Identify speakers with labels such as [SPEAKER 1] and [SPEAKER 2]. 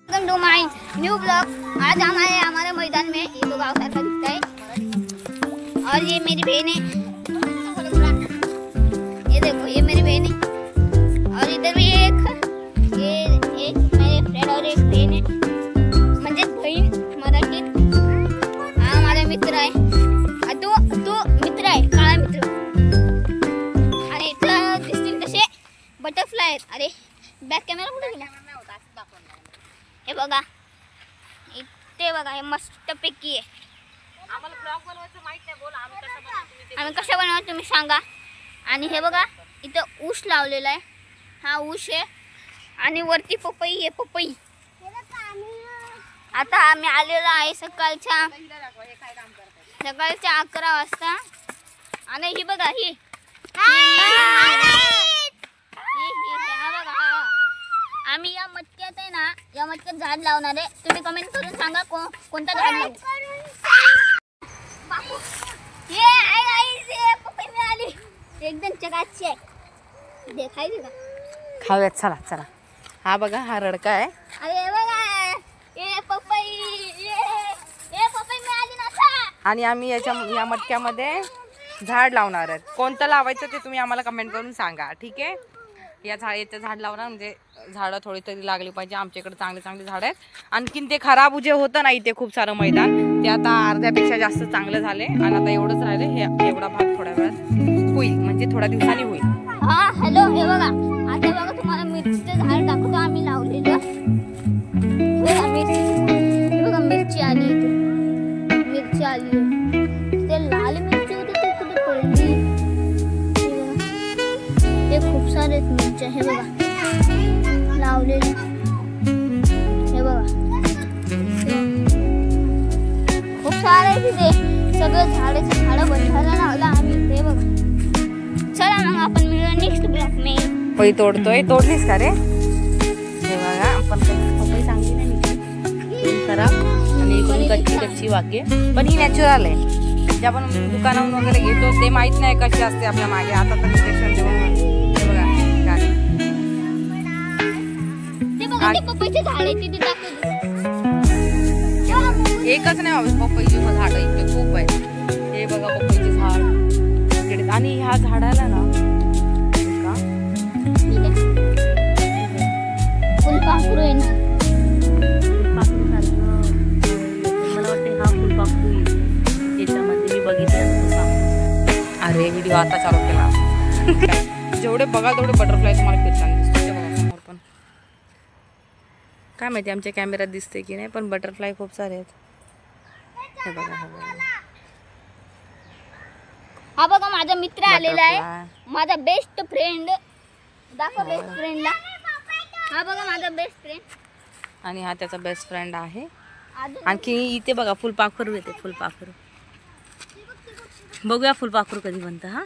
[SPEAKER 1] Welcome to my new blog. आज हमारे मैदान में ये दो गाँव सारखा दिखता है और ये मेरी बहन है। ये देखो ये मेरी बहन है और इधर भी एक मेरे फ्रेंड और एक बहन है म्हणजे बहीण मराठीत। हा माझा मित्र आहे। तो मित्र आहे, काळा मित्र। आणि इथं दिसतील तसे बटरफ्लाय आहेत। अरे बॅक कॅमेरा कुठे गेला? हे बघा इथे बघा, हे मस्त पैकी आहे। आम्हाला ब्लॉग बनवायचं माहित नाही, बोल आम्ही कसं बनवतो तुम्ही सांगा। आणि हे बघा इथं ऊस लावलेला आहे, हा ऊस आहे आणि वरती पपई आहे, पपई। आता आम्ही आलेलो आहे सकाळच्या 11 वाजता। आणि ही बघा ही आम्ही या मटक्यात आहे ना, या मटक्यात झाड लावणार आहे। तुम्ही कमेंट करून सांगा कोणता झाड लावू। ये आई गाइस, ये पपई मिळाली एकदम चकाचक आहे। देखायची का?
[SPEAKER 2] खाऊयात, चला चला। हा बघा, हा रडका आहे।
[SPEAKER 1] अरे बघा ये पपई, ये पपई मिळाली ना।
[SPEAKER 2] आणि आम्ही या मटक्यामध्ये झाड लावणार आहेत। कोणतं लावायचं ते तुम्ही आम्हाला कमेंट करून सांगा, ठीक आहे? याचं झाड लावणार म्हणजे झाडं थोडी तरी लागली पाहिजे। आमच्याकडे चांगले चांगले झाड आहेत। आणखीन ते खराब जे होतं ना इथे खूप सारं मैदान, ते आता अर्ध्यापेक्षा जास्त चांगलं झाले। आणि आता एवढंच राहिले, हे एवढा भाग थोड्या वेळात होईल, म्हणजे थोड्या दिवसांनी होईल।
[SPEAKER 1] हा हॅलो, हे बघा आता बघा तुम्हाला मिरचीचं झाड दाखवतो आम्ही लावलेलं। हे बघा मिरची आली, इथे मिरची आली। ते लाल मिरची होती ते कुठे पडली? हे खूप सारे मिरच्या हे बघा लावलेले, हे बघा खूप सारे तिथे सगळे झाडं बंधायला लावला आम्ही। हे बघा, चला मग आपण मिळूया नेक्स्ट ब्लॉग में।
[SPEAKER 2] पपई तोडतोय, तोडलीस का रे? हे बघा आपण पपई चांगली नाही खराब आणि इकडून कच्ची वाके, पण ही नॅचरल आहे। जे आपण दुकानावरून वगैरे घेतो ते माहित नाही कशी असते आपल्या मागे। आता तर इंजेक्शन देऊन
[SPEAKER 1] पपईचे झाड आहे तिथे
[SPEAKER 2] एकच नाही, पपईचे झाड इथे खूप आहे। हे बघा पपईचे झाड, आणि ह्या झाडाला ना
[SPEAKER 1] फुलपाखरू आहे ना,
[SPEAKER 2] मला वाटतं हा फुलपाखरू याच्यामध्ये मी बघितलं। अरे व्हिडिओ आता चालू केला। जेवढे बघा तेवढे बटरफ्लाय तुम्हाला फिरताना दिसते बघा समोर। पण काय माहिती आमच्या कॅमेऱ्यात दिसते की नाही, पण बटरफ्लाय खूप सारे आहेत। हे बघा,
[SPEAKER 1] हा बघा माझा मित्र आलेला आहे, माझा बेस्ट फ्रेंड। दाखव बेस्ट फ्रेंडला। हा बघा माझा बेस्ट फ्रेंड,
[SPEAKER 2] आणि हा त्याचा बेस्ट फ्रेंड आहे। आणखी इथे बघा फुलपाखरू येते, फुलपाखरू बघूया फुलपाखरू कधी बनतं। हा